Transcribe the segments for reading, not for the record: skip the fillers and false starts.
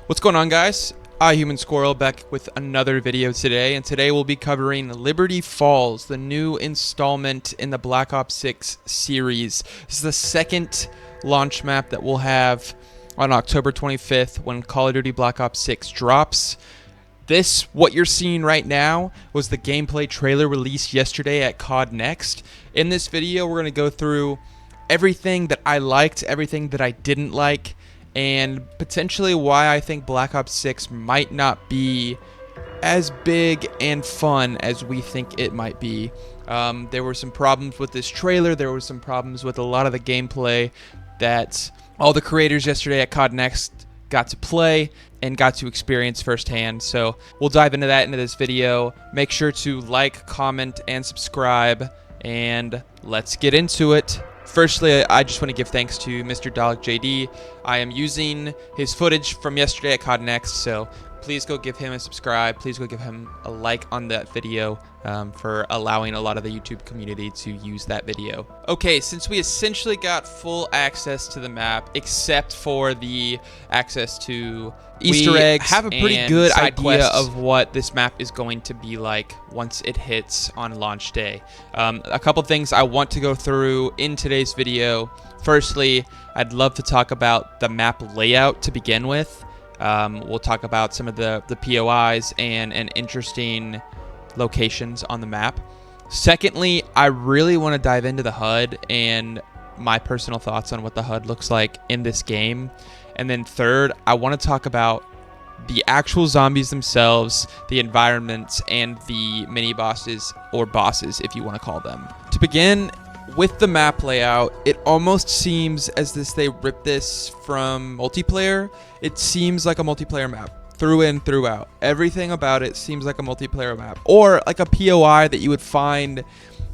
What's going on, guys? Human Squirrel back with another video today, and today we'll be covering Liberty Falls, the new installment in the Black Ops 6 series. This is the second launch map that we'll have on October 25th when Call of Duty Black Ops 6 drops. What you're seeing right now, was the gameplay trailer released yesterday at COD Next. In this video, we're going to go through everything that I liked, everything that I didn't like, and potentially why I think Black Ops 6 might not be as big and fun as we think it might be. There were some problems with this trailer. There were some problems with a lot of the gameplay that all the creators yesterday at COD Next got to play and got to experience firsthand. So we'll dive into that into this video. Make sure to like, comment, and subscribe, and let's get into it. Firstly, I just want to give thanks to Mr. Dalek JD. I am using his footage from yesterday at COD Next, so please go give him a subscribe. Please go give him a like on that video for allowing a lot of the YouTube community to use that video. Okay, since we essentially got full access to the map, except for the access to Easter eggs, have a pretty good idea of what this map is going to be like once it hits on launch day. A couple things I want to go through in today's video. Firstly, I'd love to talk about the map layout to begin with. We'll talk about some of the POIs and interesting locations on the map. Secondly, I really want to dive into the HUD and my personal thoughts on what the HUD looks like in this game. And then third, I want to talk about the actual zombies themselves, the environments, and the mini bosses, or bosses if you want to call them. To begin with the map layout, it almost seems as if they ripped this from multiplayer. It seems like a multiplayer map through and throughout. Everything about it seems like a multiplayer map, or like a POI that you would find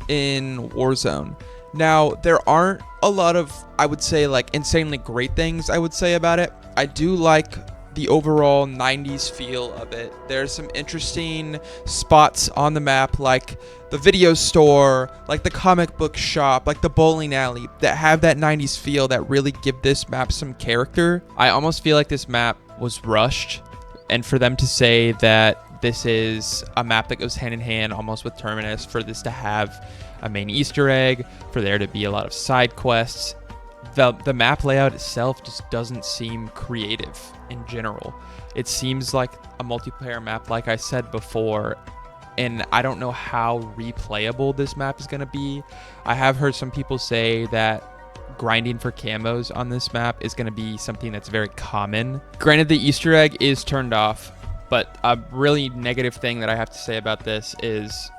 in Warzone. Now, there aren't a lot of, I would say, like insanely great things I would say about it. I do like the overall 90s feel of it. There's some interesting spots on the map, like the video store, like the comic book shop, like the bowling alley, that have that 90s feel that really give this map some character. I almost feel like this map was rushed, and for them to say that this is a map that goes hand in hand almost with Terminus, for this to have a main Easter egg, for there to be a lot of side quests, the map layout itself just doesn't seem creative in general. It seems like a multiplayer map, like I said before, and I don't know how replayable this map is going to be. I have heard some people say that grinding for camos on this map is going to be something that's very common. Granted, the Easter egg is turned off, but a really negative thing that I have to say about this is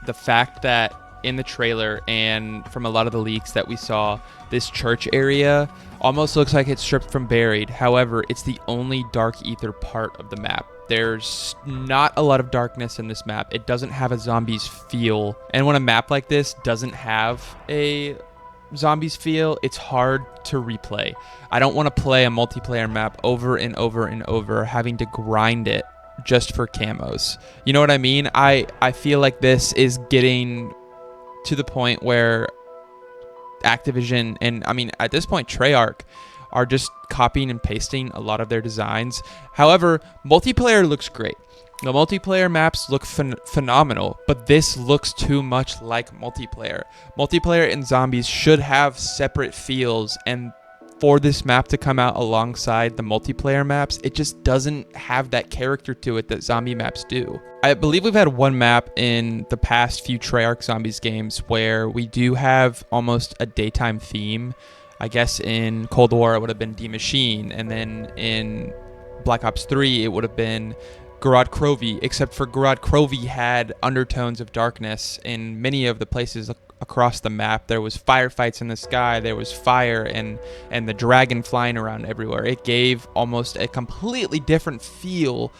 the fact that in the trailer and from a lot of the leaks that we saw, this church area almost looks like it's stripped from Buried. However, it's the only dark ether part of the map. There's not a lot of darkness in this map. It doesn't have a zombies feel. And when a map like this doesn't have a zombies feel, it's hard to replay. I don't want to play a multiplayer map over and over and over, having to grind it just for camos. You know what I mean? I feel like this is getting to the point where Activision, and I mean at this point Treyarch, are just copying and pasting a lot of their designs. However, multiplayer looks great. The multiplayer maps look phenomenal, but this looks too much like multiplayer. Multiplayer and zombies should have separate feels, and for this map to come out alongside the multiplayer maps, it just doesn't have that character to it that zombie maps do. I believe we've had one map in the past few Treyarch Zombies games where we do have almost a daytime theme. I guess in Cold War it would have been D Machine, and then in Black Ops 3 it would have been Gorod Krovi, except for Gorod Krovi had undertones of darkness in many of the places across the map. There was firefights in the sky, there was fire, and the dragon flying around everywhere. It gave almost a completely different feel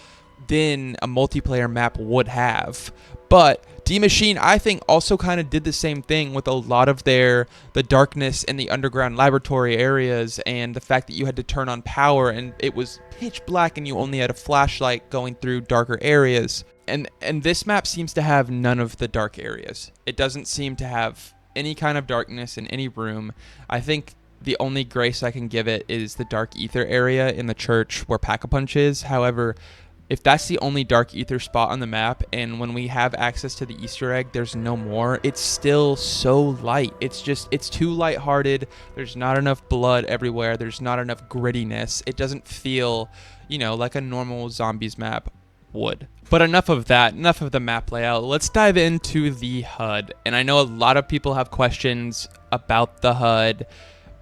than a multiplayer map would have. But D-Machine, I think, also kind of did the same thing with a lot of the darkness in the underground laboratory areas, and the fact that you had to turn on power and it was pitch black and you only had a flashlight going through darker areas. And this map seems to have none of the dark areas. It doesn't seem to have any kind of darkness in any room. I think The only grace I can give it is the Dark Ether area in the church where Pack-a-Punch is. However, if that's the only Dark Ether spot on the map, and when we have access to the Easter egg, there's no more, it's still so light. It's too lighthearted. There's not enough blood everywhere. There's not enough grittiness. It doesn't feel, like a normal zombies map would. But enough of that, enough of the map layout. Let's dive into the HUD. And I know a lot of people have questions about the HUD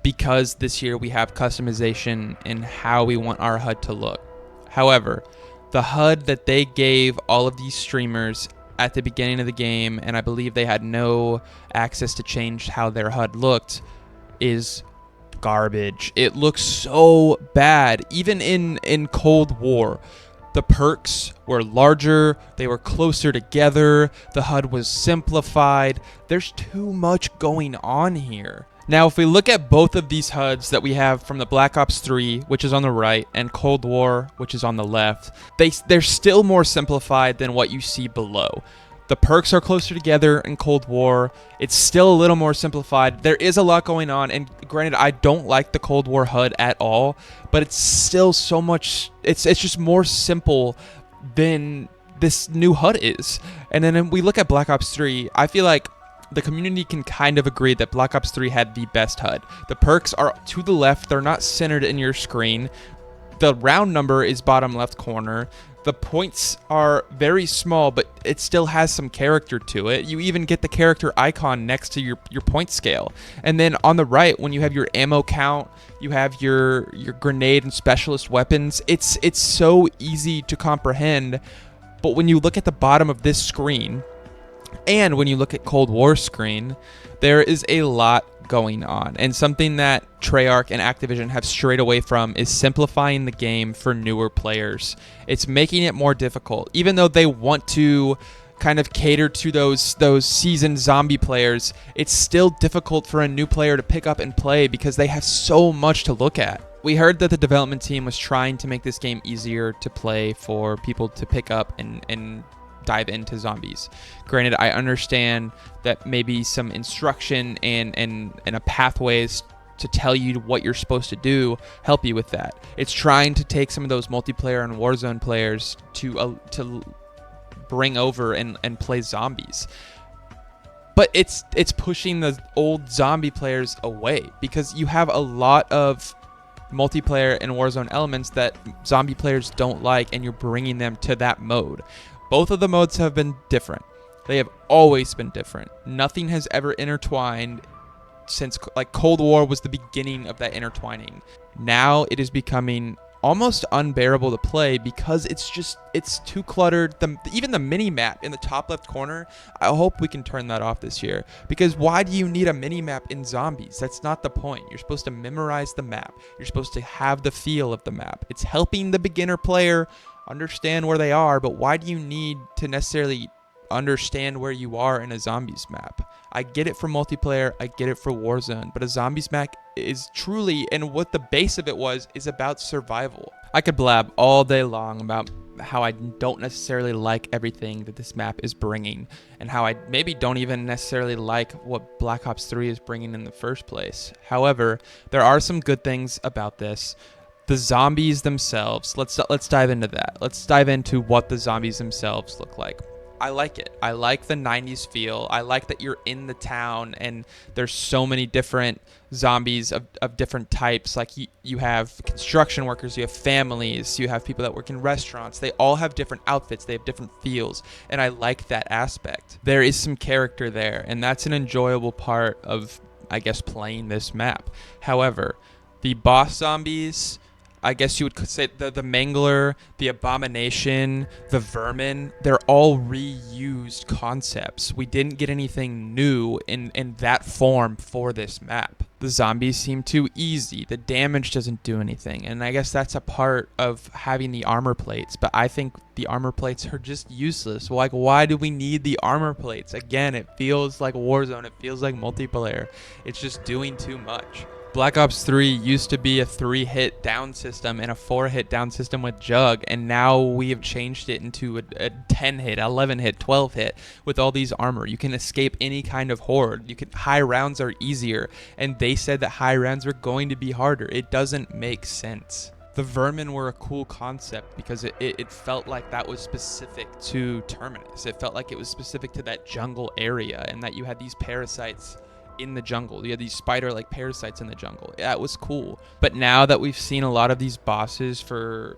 because this year we have customization in how we want our HUD to look. However, the HUD that they gave all of these streamers at the beginning of the game, and I believe they had no access to change how their HUD looked, is garbage. It looks so bad. Even in Cold War, the perks were larger, they were closer together, the HUD was simplified. There's too much going on here. Now, if we look at both of these HUDs that we have from the Black Ops 3, which is on the right, and Cold War, which is on the left, they're still more simplified than what you see below. The perks are closer together in Cold War. It's still a little more simplified. There is a lot going on, and granted, I don't like the Cold War HUD at all, but it's still so much, it's just more simple than this new HUD is. And then when we look at Black Ops 3, I feel like the community can kind of agree that Black Ops 3 had the best HUD. The perks are to the left. They're not centered in your screen. The round number is bottom left corner. The points are very small, but it still has some character to it. You even get the character icon next to your point scale. And then on the right, when you have your ammo count, you have your grenade and specialist weapons. It's so easy to comprehend. But when you look at the bottom of this screen, and when you look at Cold War screen, there is a lot going on. And something that Treyarch and Activision have strayed away from is simplifying the game for newer players. It's making it more difficult. Even though they want to kind of cater to those seasoned zombie players, it's still difficult for a new player to pick up and play because they have so much to look at. We heard that the development team was trying to make this game easier to play for people to pick up and dive into zombies. Granted, I understand that maybe some instruction and a pathways to tell you what you're supposed to do help you with that. It's trying to take some of those multiplayer and Warzone players to bring over and play zombies. But it's pushing the old zombie players away because you have a lot of multiplayer and Warzone elements that zombie players don't like, and you're bringing them to that mode. Both of the modes have been different. They have always been different. Nothing has ever intertwined since, like, Cold War was the beginning of that intertwining. Now it is becoming almost unbearable to play because it's too cluttered. Even the mini map in the top left corner, I hope we can turn that off this year, because why do you need a mini map in zombies? That's not the point. You're supposed to memorize the map. You're supposed to have the feel of the map. It's helping the beginner player understand where they are, but why do you need to necessarily understand where you are in a zombies map? I get it for multiplayer, I get it for Warzone, but a zombies map is truly, and what the base of it is about survival. I could blab all day long about how I don't necessarily like everything that this map is bringing, and how I maybe don't even necessarily like what Black Ops 3 is bringing in the first place. However, there are some good things about this. The zombies themselves, let's dive into that. Let's dive into what the zombies themselves look like. I like it. I like the 90s feel. I like that you're in the town and there's so many different zombies of different types. Like you have construction workers, you have families, you have people that work in restaurants. They all have different outfits. They have different feels. And I like that aspect. There is some character there, and that's an enjoyable part of, I guess, playing this map. However, the boss zombies, I guess you would say the Mangler, the Abomination, the Vermin, they're all reused concepts. We didn't get anything new in that form for this map. The zombies seem too easy. The damage doesn't do anything. And I guess that's a part of having the armor plates. But I think the armor plates are just useless. Like, why do we need the armor plates? Again, it feels like Warzone. It feels like multiplayer. It's just doing too much. Black Ops 3 used to be a 3-hit down system and a 4-hit down system with Jug, and now we have changed it into a 10-hit, 11-hit, 12-hit with all these armor. You can escape any kind of horde. High rounds are easier, and they said that high rounds were going to be harder. It doesn't make sense. The vermin were a cool concept because it felt like that was specific to Terminus. It felt like it was specific to that jungle area, and that you had these parasites in the jungle. You had these spider-like parasites in the jungle. That was cool. But now that we've seen a lot of these bosses for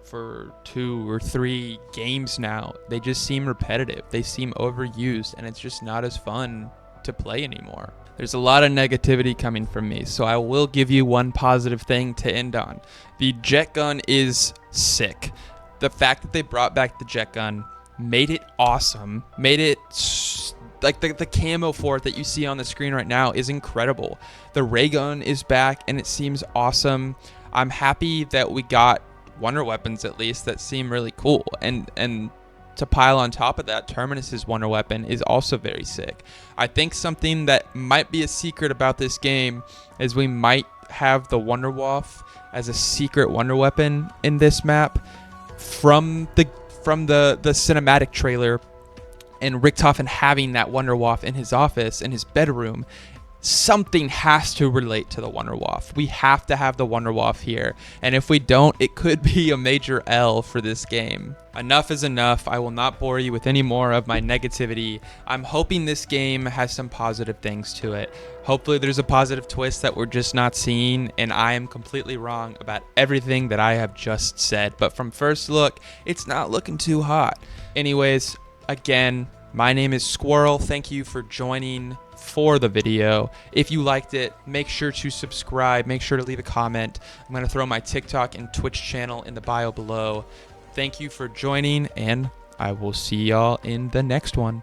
2 or 3 games now, they just seem repetitive. They seem overused, and it's just not as fun to play anymore. There's a lot of negativity coming from me, so I will give you one positive thing to end on. The jet gun is sick. The fact that they brought back the jet gun made it awesome, made it like the camo for it that you see on the screen right now is incredible. The ray gun is back, and it seems awesome. I'm happy that we got wonder weapons, at least, that seem really cool, and to pile on top of that, Terminus's wonder weapon is also very sick. I think something that might be a secret about this game is we might have the Wonder Waff as a secret wonder weapon in this map from the cinematic trailer, and Richtofen having that Wonder Waff in his office, in his bedroom. Something has to relate to the Wonder Waff. We have to have the Wonder Waff here, and if we don't, it could be a major L for this game. Enough is enough. I will not bore you with any more of my negativity. I'm hoping this game has some positive things to it. Hopefully there's a positive twist that we're just not seeing, and I am completely wrong about everything that I have just said. But from first look, it's not looking too hot. Anyways, again, my name is Squirrel. Thank you for joining for the video. If you liked it, make sure to subscribe. Make sure to leave a comment. I'm going to throw my TikTok and Twitch channel in the bio below. Thank you for joining, and I will see y'all in the next one.